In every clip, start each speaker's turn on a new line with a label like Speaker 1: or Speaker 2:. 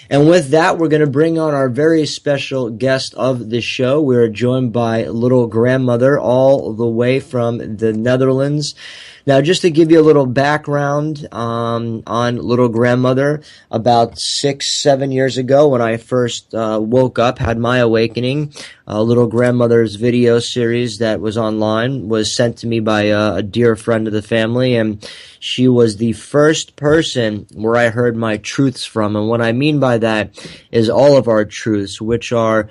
Speaker 1: And with that, we're going to bring on our very special guest of the show. We're joined by little grandmother all the way from the Netherlands. Now, just to give you a little background on little grandmother, about 6, 7 years ago when I first woke up, had my awakening, little grandmother's video series that was online was sent to me by a dear friend of the family, and she was the first person where I heard my truths from. And what I mean by that is all of our truths, which are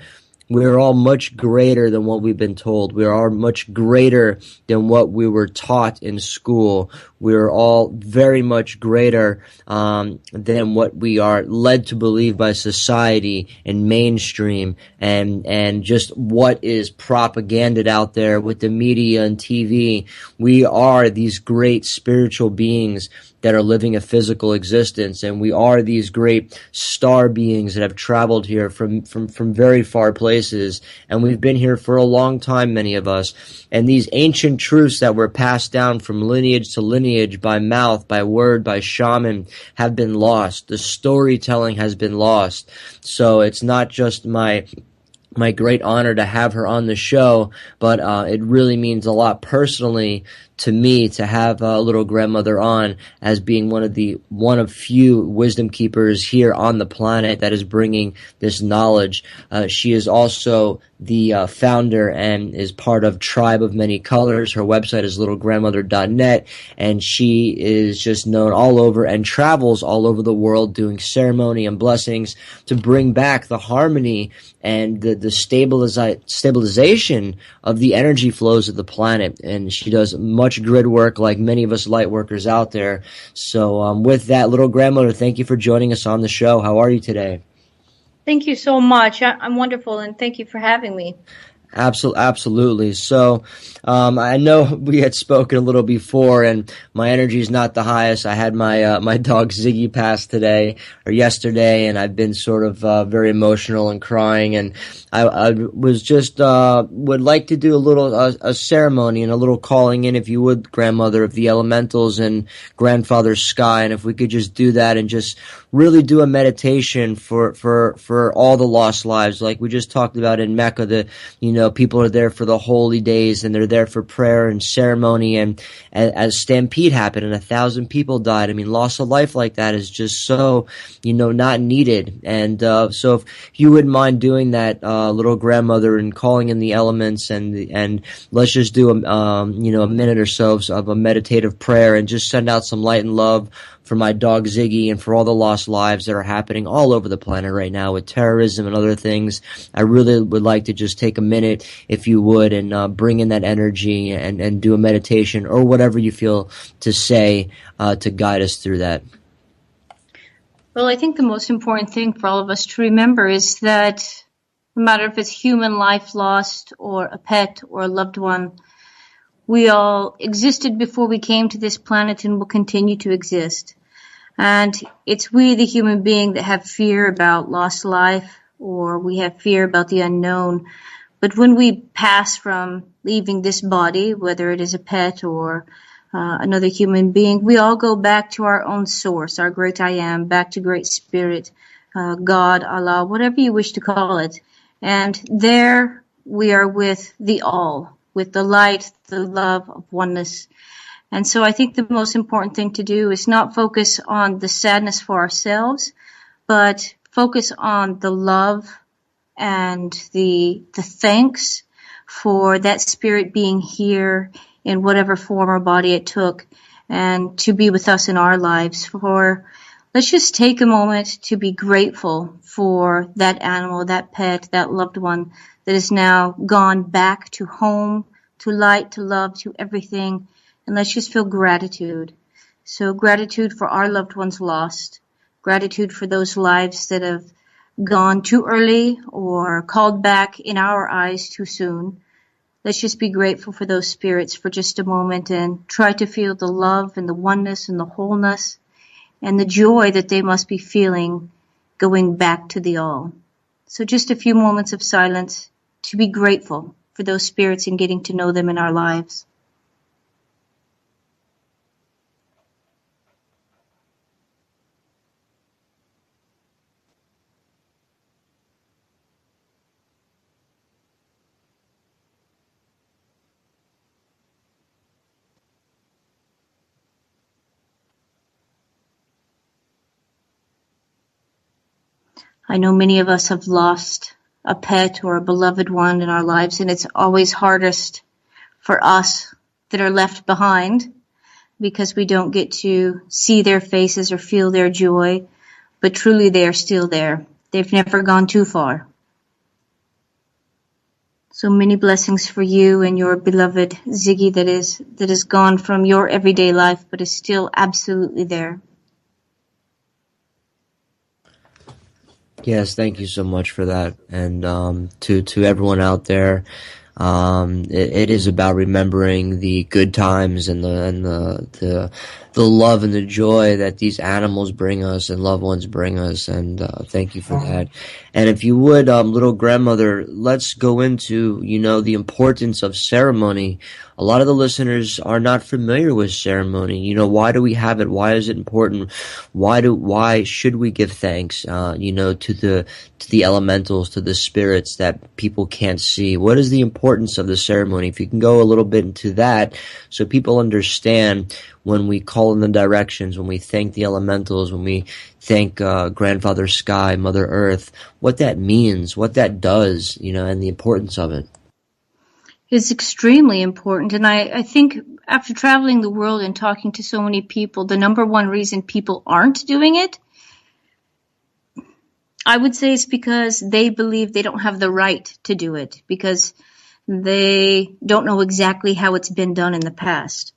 Speaker 1: we're all much greater than what we've been told. We are much greater than what we were taught in school. We're all very much greater than what we are led to believe by society and mainstream and just what is propaganded out there with the media and TV. We are these great spiritual beings that are living a physical existence, and we are these great star beings that have traveled here from very far places, and we've been here for a long time, many of us. And these ancient truths that were passed down from lineage to lineage by mouth, by word, by shaman have been lost. The storytelling has been lost. So it's not just my great honor to have her on the show, but it really means a lot personally to me to have little grandmother on as being one of few wisdom keepers here on the planet that is bringing this knowledge. She is also the founder and is part of Tribe of Many Colors. Her website is littlegrandmother.net, and she is just known all over and travels all over the world doing ceremony and blessings to bring back the harmony and the stabilization of the energy flows of the planet. And she does much grid work like many of us light workers out there. So with that, little grandmother, thank you for joining us on the show. How are you today?
Speaker 2: Thank you so much. I'm wonderful, and thank you for having me.
Speaker 1: Absolutely. So, I know we had spoken a little before, and my energy is not the highest. I had my dog Ziggy pass today or yesterday, and I've been sort of very emotional and crying. And I was just would like to do a little a ceremony and a little calling in, if you would, grandmother, of the elementals and grandfather sky, and if we could just do that and just really do a meditation for all the lost lives, like we just talked about in Mecca. People are there for the holy days, and they're there for prayer and ceremony, and as Stampede happened and 1,000 people died. I mean, loss of life like that is just so, not needed. And so if you wouldn't mind doing that, little grandmother, and calling in the elements, and let's just do a minute or so of a meditative prayer and just send out some light and love for my dog Ziggy and for all the lost lives that are happening all over the planet right now with terrorism and other things. I really would like to just take a minute, if you would, and bring in that energy and do a meditation or whatever you feel to say to guide us through that.
Speaker 2: Well, I think the most important thing for all of us to remember is that no matter if it's human life lost or a pet or a loved one, we all existed before we came to this planet and will continue to exist. And it's we, the human being, that have fear about lost life, or we have fear about the unknown. But when we pass from leaving this body, whether it is a pet or another human being, we all go back to our own source, our Great Ayah, back to Great Spirit, God, Allah, whatever you wish to call it. And there we are with the all, with the light, the love of oneness. And so I think the most important thing to do is not focus on the sadness for ourselves, but focus on the love and the thanks for that spirit being here in whatever form or body it took, and to be with us in our lives. Let's just take a moment to be grateful for that animal, that pet, that loved one that is now gone back to home, to light, to love, to everything. And let's just feel gratitude. So gratitude for our loved ones lost. Gratitude for those lives that have gone too early or called back in our eyes too soon. Let's just be grateful for those spirits for just a moment and try to feel the love and the oneness and the wholeness and the joy that they must be feeling going back to the all. So just a few moments of silence to be grateful for those spirits and getting to know them in our lives. I know many of us have lost a pet or a beloved one in our lives, and it's always hardest for us that are left behind because we don't get to see their faces or feel their joy, but truly they are still there. They've never gone too far. So many blessings for you and your beloved Ziggy that is gone from your everyday life, but is still absolutely there.
Speaker 1: Yes, thank you so much for that. And to everyone out there, it is about remembering the good times and the love and the joy that these animals bring us and loved ones bring us. And thank you for that. And if you would, little grandmother, let's go into the importance of ceremony. A lot of the listeners are not familiar with ceremony. Why do we have it? Why is it important? Why should we give thanks? To the elementals, to the spirits that people can't see. What is the importance of the ceremony? If you can go a little bit into that, so people understand when we call in the directions, when we thank the elementals, when we thank Grandfather Sky, Mother Earth, what that means, what that does, and the importance of it.
Speaker 2: It's extremely important. And I think after traveling the world and talking to so many people, the number one reason people aren't doing it, I would say, is because they believe they don't have the right to do it, because they don't know exactly how it's been done in the past.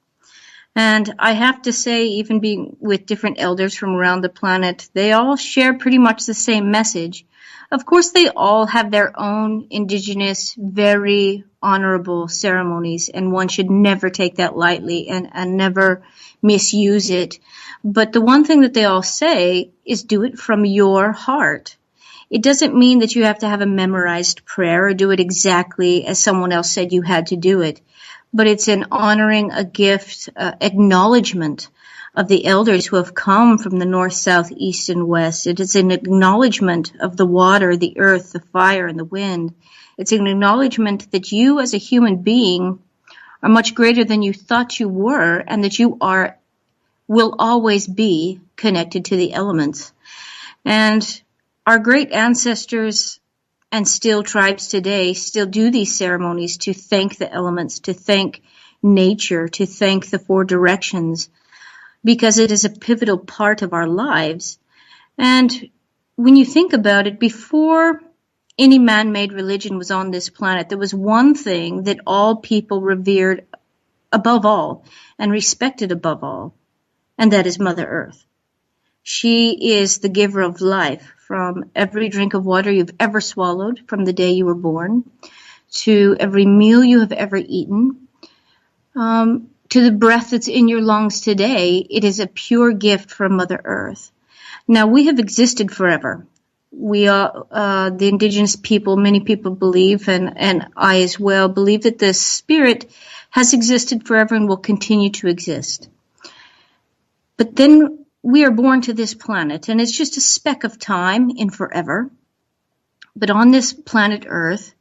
Speaker 2: And I have to say, even being with different elders from around the planet, they all share pretty much the same message. Of course, they all have their own indigenous, very honorable ceremonies, and one should never take that lightly and never misuse it. But the one thing that they all say is do it from your heart. It doesn't mean that you have to have a memorized prayer or do it exactly as someone else said you had to do it. But it's an honoring, a gift, acknowledgement of the elders who have come from the north, south, east, and west. It is an acknowledgement of the water, the earth, the fire, and the wind. It's an acknowledgement that you as a human being are much greater than you thought you were, and that you will always be connected to the elements. And our great ancestors and still tribes today still do these ceremonies to thank the elements, to thank nature, to thank the four directions, because it is a pivotal part of our lives. And when you think about it, before any man-made religion was on this planet, there was one thing that all people revered above all and respected above all, and that is Mother Earth. She is the giver of life. From every drink of water you've ever swallowed from the day you were born, to every meal you have ever eaten, to the breath that's in your lungs today, it is a pure gift from Mother Earth. Now, we have existed forever. We are the indigenous people, many people believe, and I as well, believe that the spirit has existed forever and will continue to exist. But then we are born to this planet, and it's just a speck of time in forever. But on this planet Earth,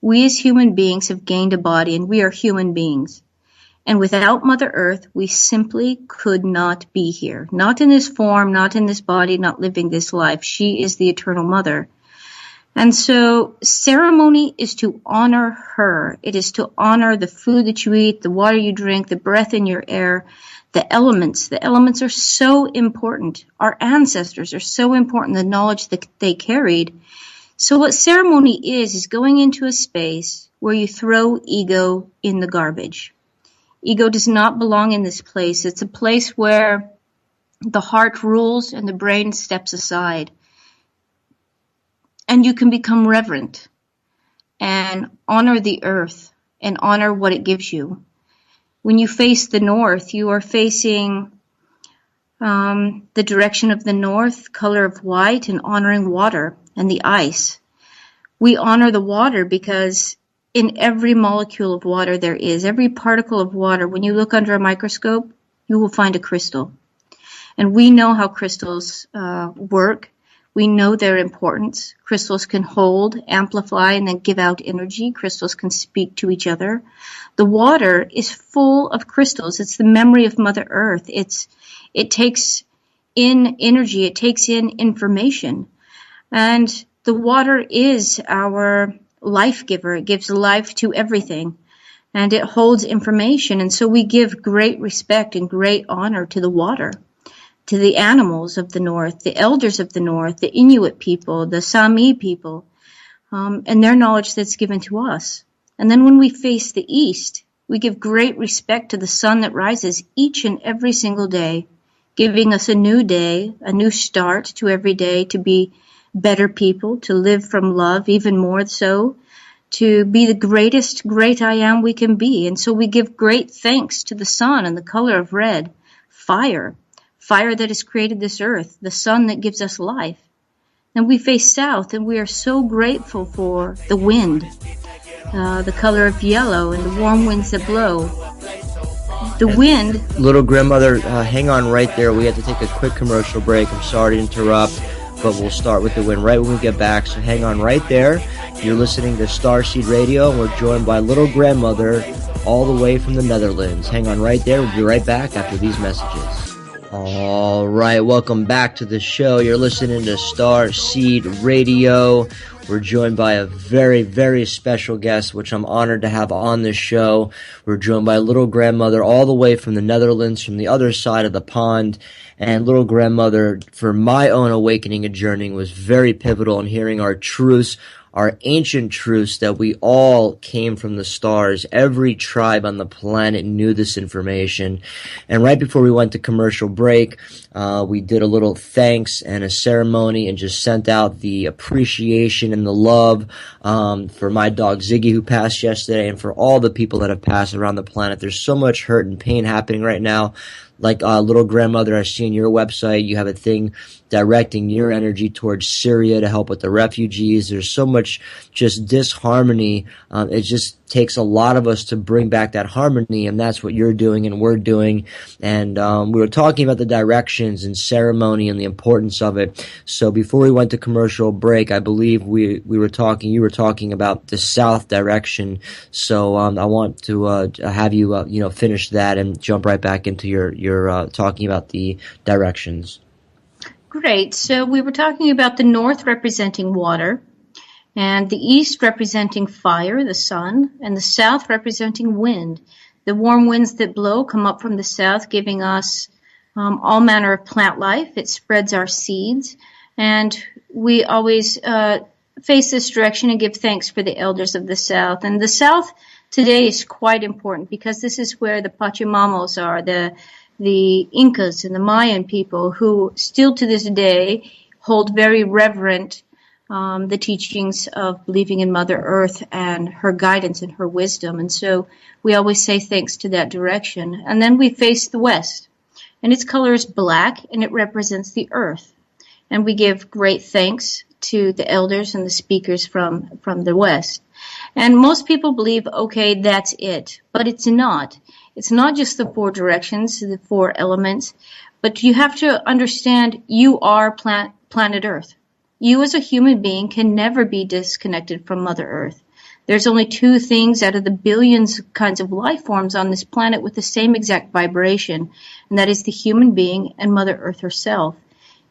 Speaker 2: we as human beings have gained a body, and we are human beings. And without Mother Earth, we simply could not be here. Not in this form, not in this body, not living this life. She is the eternal mother. And so ceremony is to honor her. It is to honor the food that you eat, the water you drink, the breath in your air, the elements. The elements are so important. Our ancestors are so important, the knowledge that they carried. So what ceremony is going into a space where you throw ego in the garbage. Ego does not belong in this place. It's a place where the heart rules and the brain steps aside. And you can become reverent and honor the earth and honor what it gives you. When you face the north, you are facing the direction of the north, color of white, and honoring water and the ice. We honor the water because in every molecule of water there is, every particle of water, when you look under a microscope, you will find a crystal. And we know how crystals work. We know their importance. Crystals can hold, amplify, and then give out energy. Crystals can speak to each other. The water is full of crystals. It's the memory of Mother Earth. It takes in energy. It takes in information. And the water is our life giver. It gives life to everything, and it holds information. And so we give great respect and great honor to the water, to the animals of the North, the elders of the North, the Inuit people, the Sami people, and their knowledge that's given to us. And then when we face the East, we give great respect to the sun that rises each and every single day, giving us a new day, a new start to every day, to be better people, to live from love, even more so, to be the greatest great I am we can be. And so we give great thanks to the sun and the color of red, fire that has created this earth, the sun that gives us life. And we face south, and we are so grateful for the wind, the color of yellow, and the warm winds that blow. The wind.
Speaker 1: Little grandmother, hang on right there. We have to take a quick commercial break. I'm sorry to interrupt, but we'll start with the wind right when we get back. So hang on right there. You're listening to Starseed Radio, and we're joined by little grandmother all the way from the Netherlands. Hang on right there. We'll be right back after these messages. All right, welcome back to the show. You're listening to Starseed Radio. We're joined by a very, very special guest, which I'm honored to have on the show. We're joined by little grandmother all the way from the Netherlands, from the other side of the pond. And little grandmother, for my own awakening and journeying, was very pivotal in hearing our truths, our ancient truths that we all came from the stars. Every tribe on the planet knew this information. And right before we went to commercial break, we did a little thanks and a ceremony and just sent out the appreciation and the love for my dog Ziggy, who passed yesterday, and for all the people that have passed around the planet. There's so much hurt and pain happening right now. Like little grandmother, I see on your website, you have a thing directing your energy towards Syria to help with the refugees. There's so much just disharmony. It just takes a lot of us to bring back that harmony, and that's what you're doing and we're doing. And we were talking about the directions and ceremony and the importance of it. So before we went to commercial break, I believe you were talking about the south direction. So I want to have you finish that and jump right back into your talking about the directions.
Speaker 2: Great. So we were talking about the north representing water, and the east representing fire, the sun, and the south representing wind. The warm winds that blow come up from the south, giving us all manner of plant life. It spreads our seeds, and we always face this direction and give thanks for the elders of the south. And the south today is quite important because this is where the Pachamamos are, the Incas and the Mayan people, who still to this day hold very reverent the teachings of believing in Mother Earth and her guidance and her wisdom. And so we always say thanks to that direction. And then we face the west, and its color is black, and it represents the earth. And we give great thanks to the elders and the speakers from the west. And most people believe, okay, that's it. But it's not. It's not just the four directions, the four elements, but you have to understand you are planet Earth. You as a human being can never be disconnected from Mother Earth. There's only two things out of the billions kinds of life forms on this planet with the same exact vibration, and that is the human being and Mother Earth herself.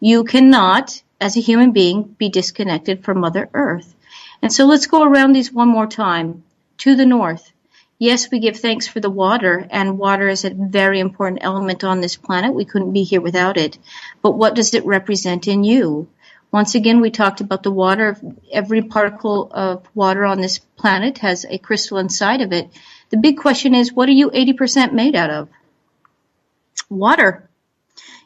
Speaker 2: You cannot, as a human being, be disconnected from Mother Earth. And so let's go around these one more time. To the north. Yes, we give thanks for the water, and water is a very important element on this planet. We couldn't be here without it. But what does it represent in you? Once again, we talked about the water. Every particle of water on this planet has a crystal inside of it. The big question is, what are you 80% made out of? Water.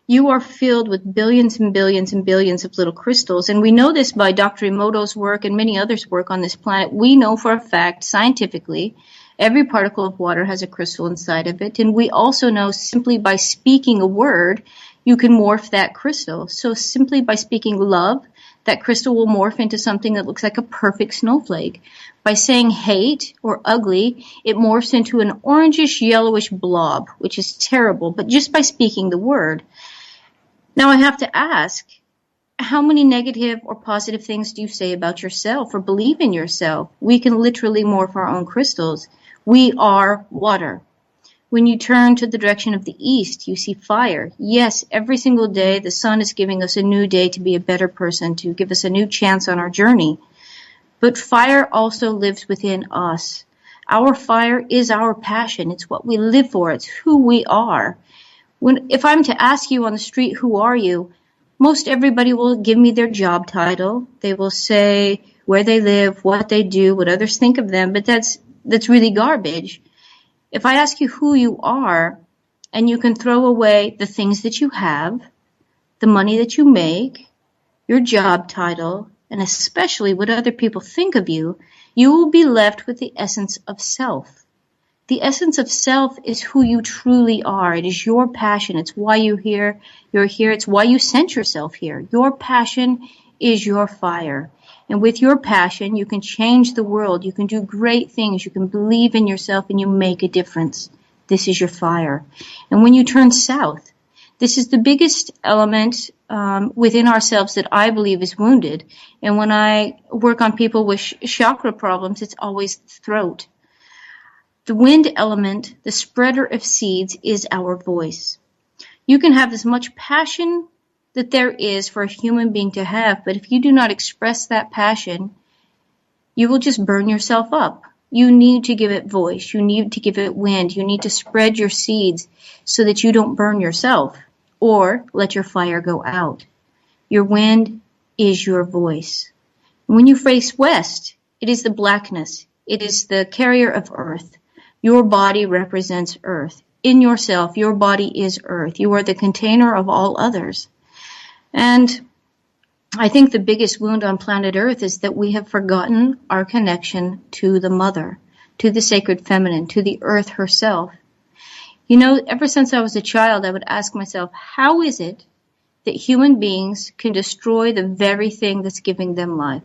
Speaker 2: You are filled with billions and billions and billions of little crystals. And we know this by Dr. Emoto's work and many others' work on this planet. We know for a fact, scientifically, every particle of water has a crystal inside of it. And we also know simply by speaking a word, you can morph that crystal. So simply by speaking love, that crystal will morph into something that looks like a perfect snowflake. By saying hate or ugly, it morphs into an orangish, yellowish blob, which is terrible, but just by speaking the word. Now I have to ask, how many negative or positive things do you say about yourself or believe in yourself? We can literally morph our own crystals. We are water. When you turn to the direction of the east, you see fire. Yes, every single day the sun is giving us a new day to be a better person, to give us a new chance on our journey. But fire also lives within us. Our fire is our passion. It's what we live for. It's who we are. If I'm to ask you on the street, who are you? Most everybody will give me their job title. They will say where they live, what they do, what others think of them, but that's really garbage. If I ask you who you are, and you can throw away the things that you have, the money that you make, your job title, and especially what other people think of you, you will be left with the essence of self. The essence of self is who you truly are. It is your passion. It's why you're here. It's why you sent yourself here. Your passion is your fire. And with your passion, you can change the world. You can do great things. You can believe in yourself and you make a difference. This is your fire. And when you turn south, this is the biggest element within ourselves that I believe is wounded. And when I work on people with chakra problems, it's always the throat. The wind element, the spreader of seeds, is our voice. You can have as much passion that there is for a human being to have, but if you do not express that passion, you will just burn yourself up. You need to give it voice. You need to give it wind. You need to spread your seeds so that you don't burn yourself or let your fire go out. Your wind is your voice. When you face west, it is the blackness. It is the carrier of earth. Your body represents earth. In yourself, your body is earth. You are the container of all others. And I think the biggest wound on planet Earth is that we have forgotten our connection to the mother, to the sacred feminine, to the earth herself. You know, ever since I was a child, I would ask myself, how is it that human beings can destroy the very thing that's giving them life?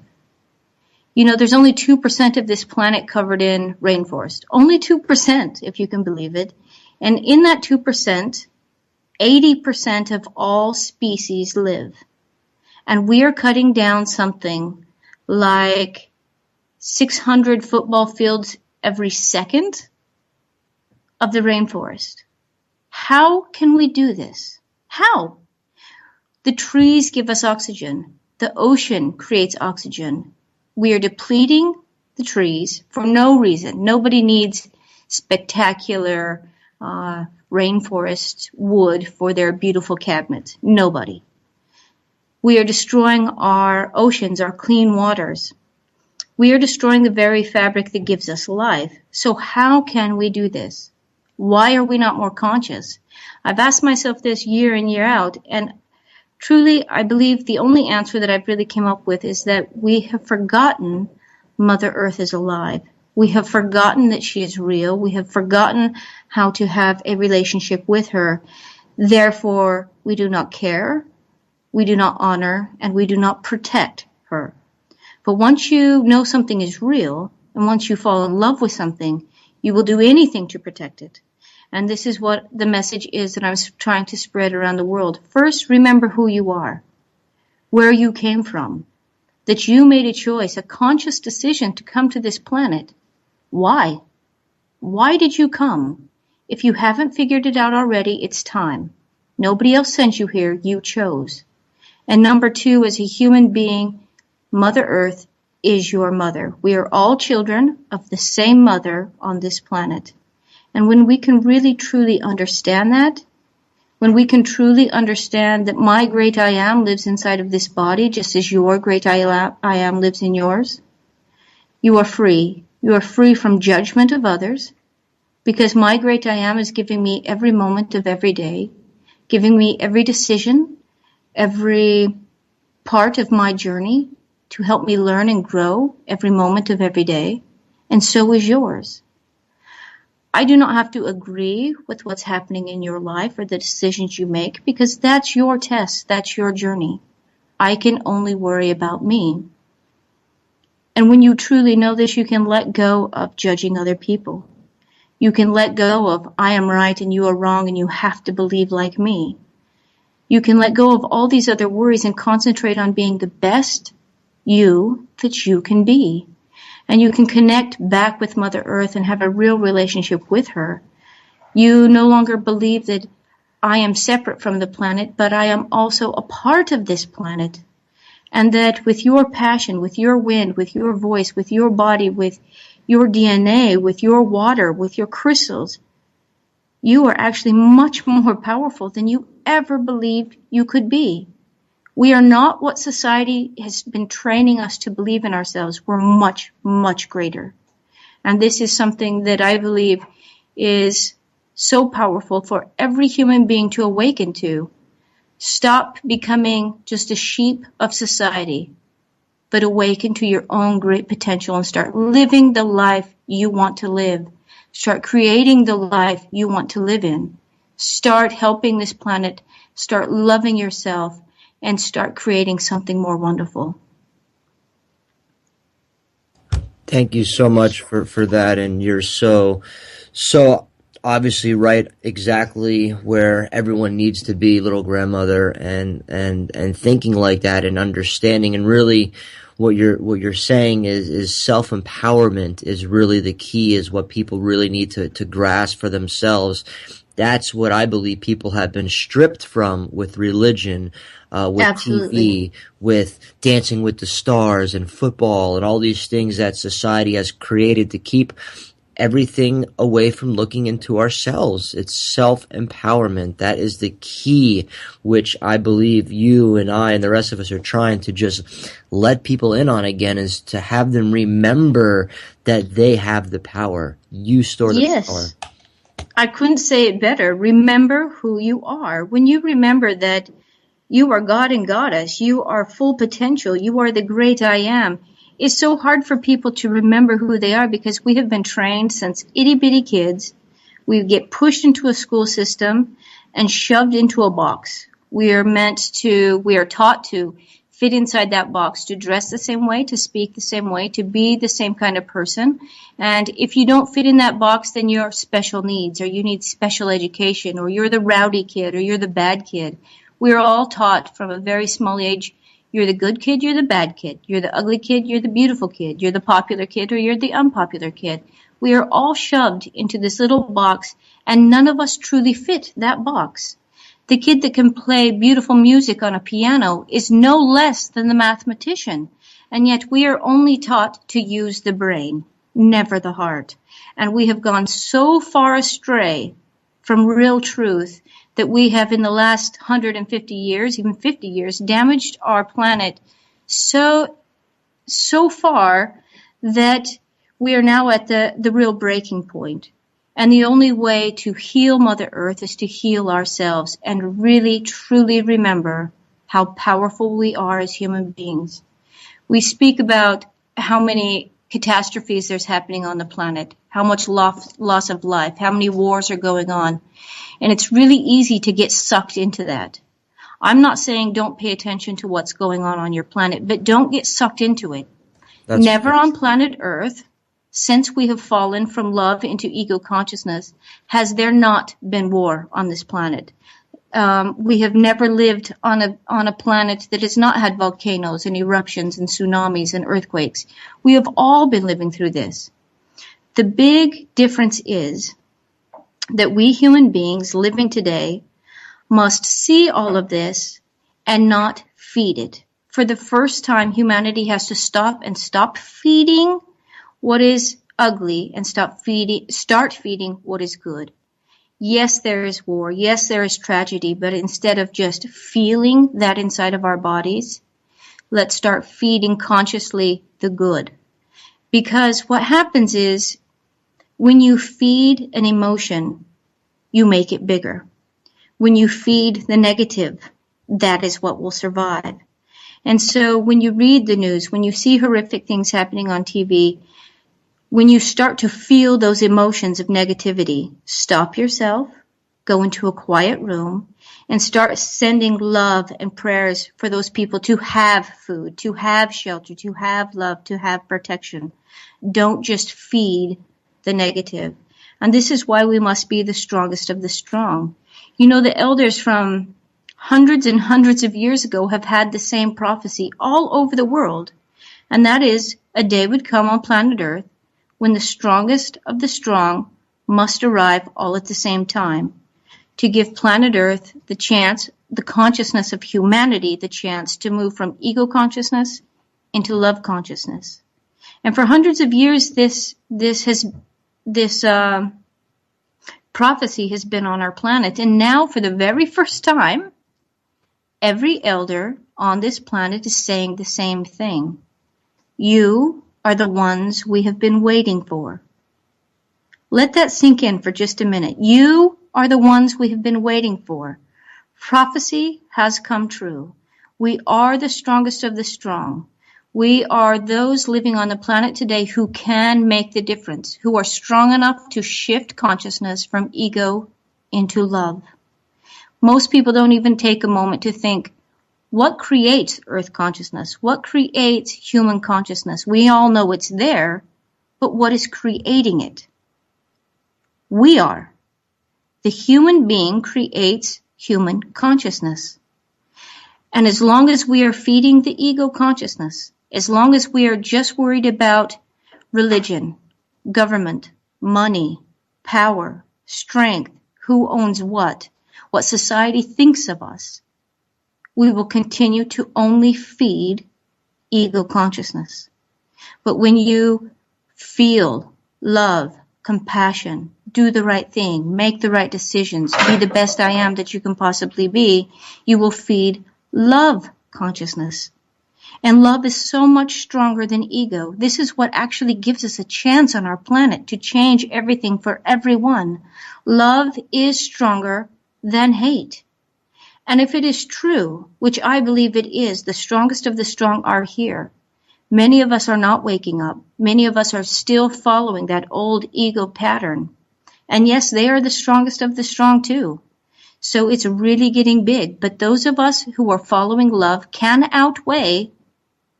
Speaker 2: You know, there's only 2% of this planet covered in rainforest. Only 2%, if you can believe it. And in that 2%, 80% of all species live. And we are cutting down something like 600 football fields every second of the rainforest. How can we do this? How? The trees give us oxygen. The ocean creates oxygen. We are depleting the trees for no reason. Nobody needs spectacular rainforest wood for their beautiful cabinets. Nobody. We are destroying our oceans, our clean waters. We are destroying the very fabric that gives us life. So how can we do this? Why are we not more conscious? I've asked myself this year in, year out, and truly, I believe the only answer that I've really come up with is that we have forgotten Mother Earth is alive. We have forgotten that she is real. We have forgotten how to have a relationship with her. Therefore, we do not care, we do not honor, and we do not protect her. But once you know something is real, and once you fall in love with something, you will do anything to protect it. And this is what the message is that I'm trying to spread around the world. First, remember who you are, where you came from, that you made a choice, a conscious decision to come to this planet. Why? Why did you come? If you haven't figured it out already, it's time. Nobody else sent you here, you chose. And number two, as a human being, Mother Earth is your mother. We are all children of the same mother on this planet. And when we can really truly understand that, when we can truly understand that my Great I Am lives inside of this body, just as your Great I Am lives in yours, you are free. You are free from judgment of others, because my Great I Am is giving me every moment of every day, giving me every decision, every part of my journey to help me learn and grow every moment of every day, and so is yours. I do not have to agree with what's happening in your life or the decisions you make, because that's your test, that's your journey. I can only worry about me. And when you truly know this, you can let go of judging other people. You can let go of I am right and you are wrong and you have to believe like me. You can let go of all these other worries and concentrate on being the best you that you can be. And you can connect back with Mother Earth and have a real relationship with her. You no longer believe that I am separate from the planet, but I am also a part of this planet. And that with your passion, with your wind, with your voice, with your body, with your DNA, with your water, with your crystals, you are actually much more powerful than you ever believed you could be. We are not what society has been training us to believe in ourselves. We're much, much greater. And this is something that I believe is so powerful for every human being to awaken to. Stop becoming just a sheep of society, but awaken to your own great potential and start living the life you want to live. Start creating the life you want to live in. Start helping this planet. Start loving yourself and start creating something more wonderful.
Speaker 1: Thank you so much for that. And you're so obviously right exactly where everyone needs to be, little grandmother, and thinking like that and understanding. And really what you're saying is self-empowerment is really the key, is what people really need to grasp for themselves. That's what I believe people have been stripped from with religion, with
Speaker 2: Absolutely.
Speaker 1: TV, with Dancing with the Stars and football and all these things that society has created to keep everything away from looking into ourselves. It's self-empowerment. That is the key, which I believe you and I and the rest of us are trying to just let people in on again, is to have them remember that they have the power. You store the power.
Speaker 2: Yes. I couldn't say it better. Remember who you are. When you remember that you are God and Goddess, you are full potential, you are the great I am. It's so hard for people to remember who they are because we have been trained since itty bitty kids. We get pushed into a school system and shoved into a box. We are taught to fit inside that box, to dress the same way, to speak the same way, to be the same kind of person. And if you don't fit in that box, then you're special needs, or you need special education, or you're the rowdy kid, or you're the bad kid. We're all taught from a very small age, you're the good kid, you're the bad kid. You're the ugly kid, you're the beautiful kid. You're the popular kid, or you're the unpopular kid. We are all shoved into this little box, and none of us truly fit that box. The kid that can play beautiful music on a piano is no less than the mathematician, and yet we are only taught to use the brain, never the heart. And we have gone so far astray from real truth that we have, in the last 150 years, even 50 years, damaged our planet so far that we are now at the real breaking point. And the only way to heal Mother Earth is to heal ourselves and really, truly remember how powerful we are as human beings. We speak about how many catastrophes there's happening on the planet, how much loss of life, how many wars are going on. And it's really easy to get sucked into that. I'm not saying don't pay attention to what's going on your planet, but don't get sucked into it. Never on planet Earth, since we have fallen from love into ego consciousness, has there not been war on this planet. We have never lived on a planet that has not had volcanoes and eruptions and tsunamis and earthquakes. We have all been living through this. The big difference is that we human beings living today must see all of this and not feed it. For the first time, humanity has to stop feeding what is ugly and start feeding what is good. Yes, there is war. Yes, there is tragedy. But instead of just feeling that inside of our bodies, let's start feeding consciously the good. Because what happens is when you feed an emotion, you make it bigger. When you feed the negative, that is what will survive. And so when you read the news, when you see horrific things happening on TV, when you start to feel those emotions of negativity, stop yourself, go into a quiet room, and start sending love and prayers for those people to have food, to have shelter, to have love, to have protection. Don't just feed the negative. And this is why we must be the strongest of the strong. You know, the elders from hundreds and hundreds of years ago have had the same prophecy all over the world. And that is, a day would come on planet Earth when the strongest of the strong must arrive all at the same time to give planet Earth the chance, the consciousness of humanity, the chance to move from ego consciousness into love consciousness. And for hundreds of years, this prophecy has been on our planet. And now, for the very first time, every elder on this planet is saying the same thing. You are the ones we have been waiting for. Let that sink in for just a minute. You are the ones we have been waiting for. Prophecy has come true. We are the strongest of the strong. We are those living on the planet today who can make the difference, who are strong enough to shift consciousness from ego into love. Most people don't even take a moment to think, what creates Earth consciousness? What creates human consciousness? We all know it's there, but what is creating it? We are. The human being creates human consciousness. And as long as we are feeding the ego consciousness, as long as we are just worried about religion, government, money, power, strength, who owns what society thinks of us, we will continue to only feed ego consciousness. But when you feel love, compassion, do the right thing, make the right decisions, be the best I am that you can possibly be, you will feed love consciousness. And love is so much stronger than ego. This is what actually gives us a chance on our planet to change everything for everyone. Love is stronger than hate. And if it is true, which I believe it is, the strongest of the strong are here. Many of us are not waking up. Many of us are still following that old ego pattern. And yes, they are the strongest of the strong too. So it's really getting big. But those of us who are following love can outweigh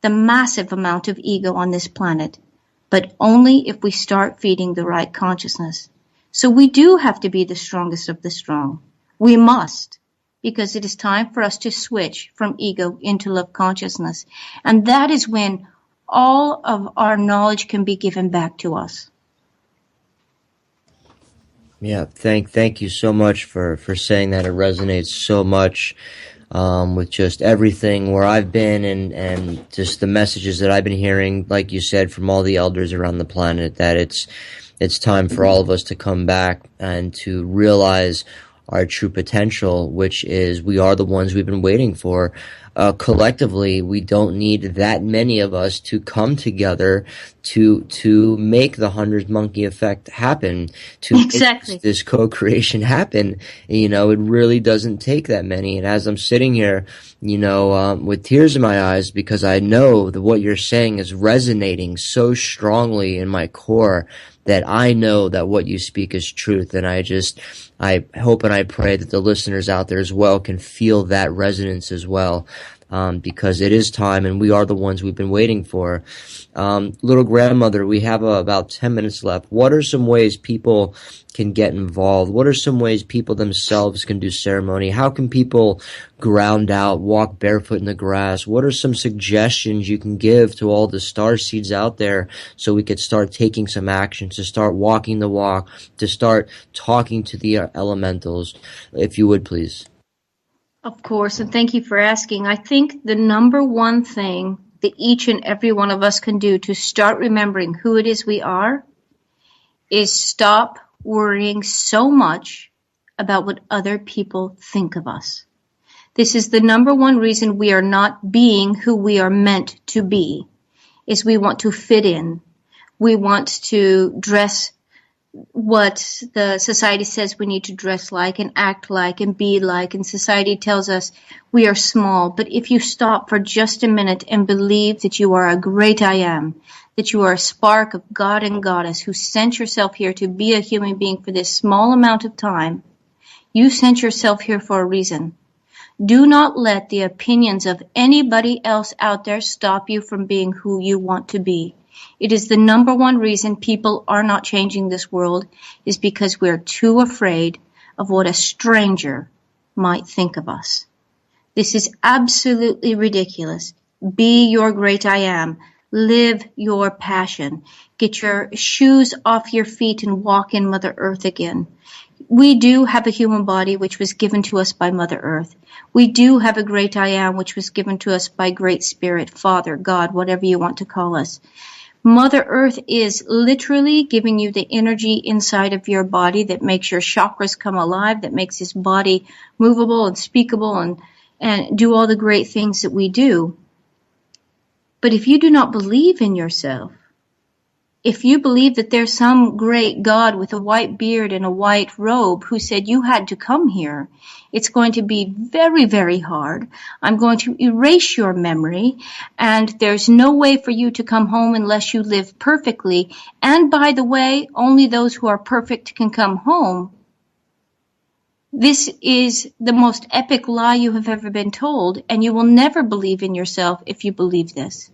Speaker 2: the massive amount of ego on this planet, but only if we start feeding the right consciousness. So we do have to be the strongest of the strong. We must, because it is time for us to switch from ego into love consciousness. And that is when all of our knowledge can be given back to us.
Speaker 1: Yeah, thank you so much for saying that. It resonates so much with just everything where I've been and just the messages that I've been hearing, like you said, from all the elders around the planet, that it's time for all of us to come back and to realize our true potential, which is we are the ones we've been waiting for. Collectively, we don't need that many of us to come together to make the 100 monkey effect happen, to
Speaker 2: exactly.
Speaker 1: make this co-creation happen. You know, it really doesn't take that many. And as I'm sitting here, you know, with tears in my eyes, because I know that what you're saying is resonating so strongly in my core, that I know that what you speak is truth. And I hope and I pray that the listeners out there as well can feel that resonance as well, because it is time and we are the ones we've been waiting for. Little grandmother, we have about 10 minutes left. What are some ways people can get involved? What are some ways people themselves can do ceremony? How can people ground out, walk barefoot in the grass? What are some suggestions you can give to all the starseeds out there so we could start taking some action, to start walking the walk, to start talking to the elementals, if you would, please?
Speaker 2: Of course, and thank you for asking. I think the number one thing that each and every one of us can do to start remembering who it is we are is stop worrying so much about what other people think of us. This is the number one reason we are not being who we are meant to be, is we want to fit in. We want to dress what the society says we need to dress like and act like and be like, and society tells us we are small. But if you stop for just a minute and believe that you are a great I am, that you are a spark of God and Goddess who sent yourself here to be a human being for this small amount of time, you sent yourself here for a reason. Do not let the opinions of anybody else out there stop you from being who you want to be. It is the number one reason people are not changing this world, is because we're too afraid of what a stranger might think of us. This is absolutely ridiculous. Be your great I am. Live your passion. Get your shoes off your feet and walk in Mother Earth again. We do have a human body which was given to us by Mother Earth. We do have a Great Ayah which was given to us by Great Spirit, Father, God, whatever you want to call us. Mother Earth is literally giving you the energy inside of your body that makes your chakras come alive, that makes this body movable and speakable and do all the great things that we do. But if you do not believe in yourself, if you believe that there's some great God with a white beard and a white robe who said you had to come here, it's going to be very, very hard. I'm going to erase your memory, and there's no way for you to come home unless you live perfectly. And by the way, only those who are perfect can come home. This is the most epic lie you have ever been told, and you will never believe in yourself if you believe this.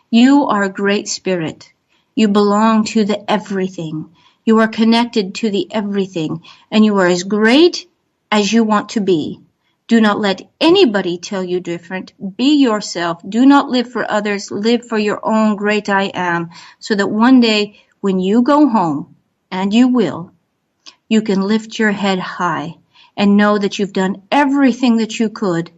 Speaker 2: You are a great spirit. You belong to the everything. You are connected to the everything, and you are as great as you want to be. Do not let anybody tell you different. Be yourself. Do not live for others. Live for your own great I am, so that one day when you go home, and you will, you can lift your head high and know that you've done everything that you could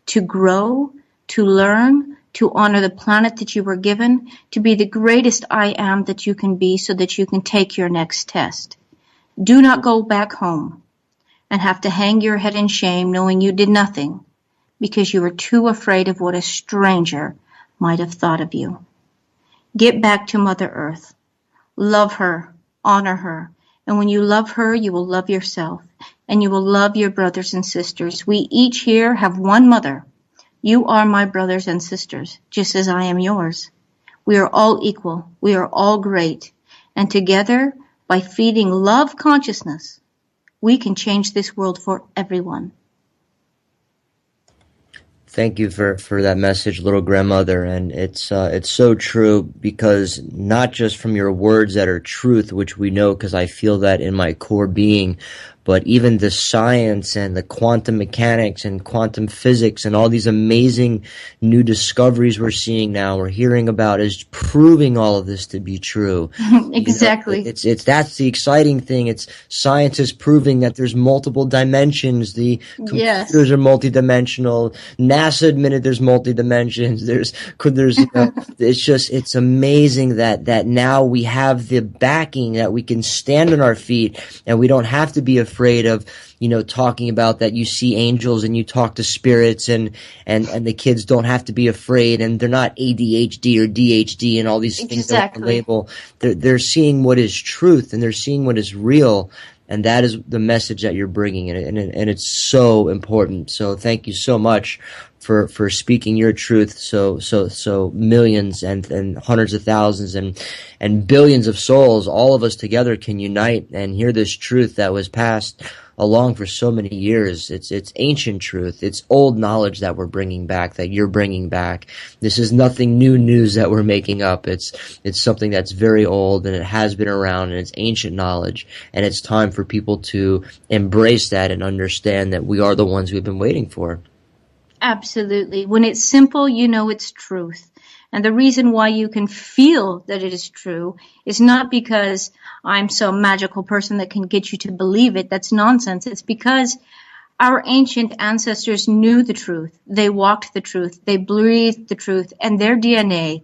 Speaker 2: to grow, to learn, to honor the planet that you were given, to be the greatest I am that you can be so that you can take your next test. Do not go back home and have to hang your head in shame knowing you did nothing because you were too afraid of what a stranger might have thought of you. Get back to Mother Earth. Love her, honor her, and when you love her, you will love yourself, and you will love your brothers and sisters. We each here have one mother. You are my brothers and sisters, just as I am yours. We are all equal. We are all great. And together, by feeding love consciousness, we can change this world for everyone.
Speaker 1: Thank you for that message, little grandmother. And it's so true, because not just from your words that are truth, which we know because I feel that in my core being, but even the science and the quantum mechanics and quantum physics and all these amazing new discoveries we're seeing now, we're hearing about, is proving all of this to be true.
Speaker 2: Exactly.
Speaker 1: You know, it's that's the exciting thing. It's science is proving that there's multiple dimensions. The computers are multidimensional. NASA admitted there's multi-dimensions. There's it's amazing that now we have the backing that we can stand on our feet and we don't have to be afraid of, talking about that you see angels and you talk to spirits and the kids don't have to be afraid and they're not ADHD or DHD and all these things that we label. They're seeing what is truth and they're seeing what is real. And that is the message that you're bringing, and it's so important. So thank you so much for speaking your truth. So millions and hundreds of thousands and billions of souls, all of us together can unite and hear this truth that was passed along for so many years. It's ancient truth. It's old knowledge that we're bringing back, that you're bringing back. This is nothing new news that we're making up. It's something that's very old and it has been around and it's ancient knowledge. And it's time for people to embrace that and understand that we are the ones we've been waiting for.
Speaker 2: Absolutely. When it's simple, you know it's truth. And the reason why you can feel that it is true is not because I'm some magical person that can get you to believe it. That's nonsense. It's because our ancient ancestors knew the truth. They walked the truth. They breathed the truth. And their DNA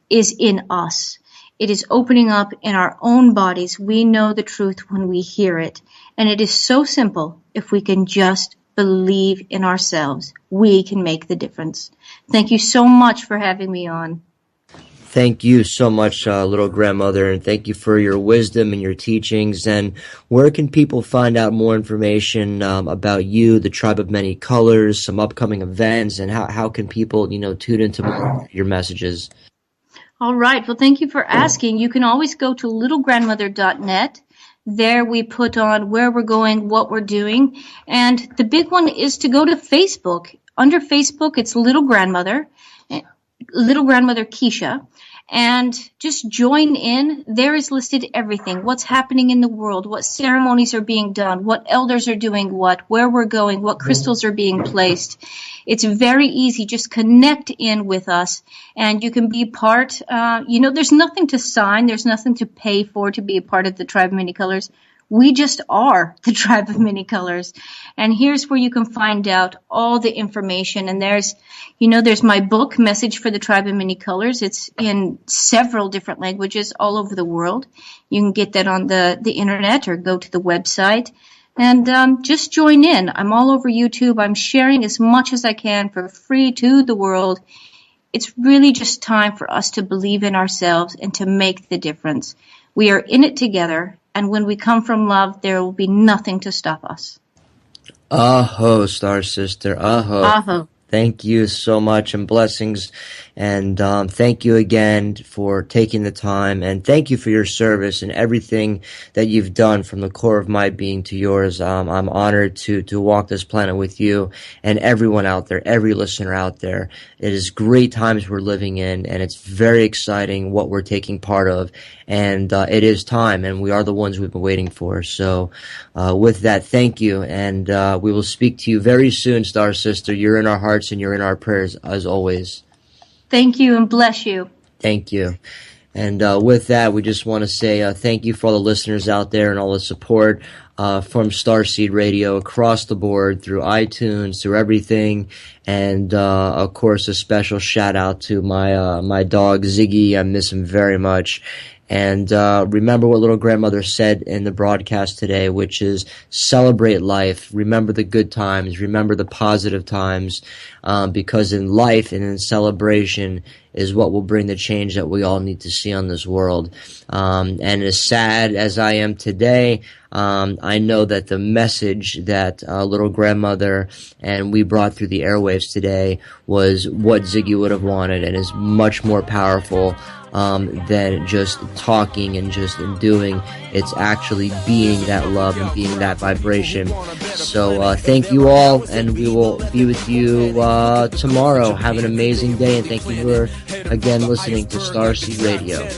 Speaker 2: is in us. It is opening up in our own bodies. We know the truth when we hear it. And it is so simple if we can just believe in ourselves. We can make the difference. Thank you so much for having me on.
Speaker 1: Thank you so much, little grandmother, and thank you for your wisdom and your teachings. And where can people find out more information about you, the Tribe of Many Colors, some upcoming events, and how can people, tune into more of your messages?
Speaker 2: All right. Well, thank you for asking. You can always go to littlegrandmother.net. There we put on where we're going, what we're doing. And the big one is to go to Facebook. Under Facebook, it's Little Grandmother Kiesha. and just join in. There is listed everything, what's happening in the world, what ceremonies are being done, what elders are doing what, where we're going, what crystals are being placed. It's very easy. Just connect in with us, and you can be part. There's nothing to sign. There's nothing to pay for to be a part of the Tribe of Many Colors. We just are the Tribe of Many Colors. And here's where you can find out all the information. And there's my book, Message for the Tribe of Many Colors. It's in several different languages all over the world. You can get that on the internet or go to the website. And just join in. I'm all over YouTube. I'm sharing as much as I can for free to the world. It's really just time for us to believe in ourselves and to make the difference. We are in it together. And when we come from love, there will be nothing to stop us.
Speaker 1: Aho, Star Sister. Aho.
Speaker 2: Aho.
Speaker 1: Thank you so much, and blessings. And thank you again for taking the time, and thank you for your service and everything that you've done from the core of my being to yours. I'm honored to walk this planet with you and everyone out there, every listener out there. It is great times we're living in, and it's very exciting what we're taking part of. And it is time, and we are the ones we've been waiting for. So with that, thank you, and we will speak to you very soon, Star Sister. You're in our hearts and you're in our prayers, as always.
Speaker 2: Thank you, and bless you.
Speaker 1: Thank you. And with that, we just want to say thank you for all the listeners out there and all the support from Starseed Radio across the board, through iTunes, through everything. And, of course, a special shout out to my dog, Ziggy. I miss him very much. And remember what little grandmother said in the broadcast today, which is celebrate life. Remember the good times. Remember the positive times, because in life and in celebration is what will bring the change that we all need to see on this world. And as sad as I am today, I know that the message that little grandmother and we brought through the airwaves today was what Ziggy would have wanted, and is much more powerful than just talking and just doing. It's actually being that love and being that vibration. So thank you all, and we will be with you tomorrow. Have an amazing day, and thank you for again listening to Starseed Radio.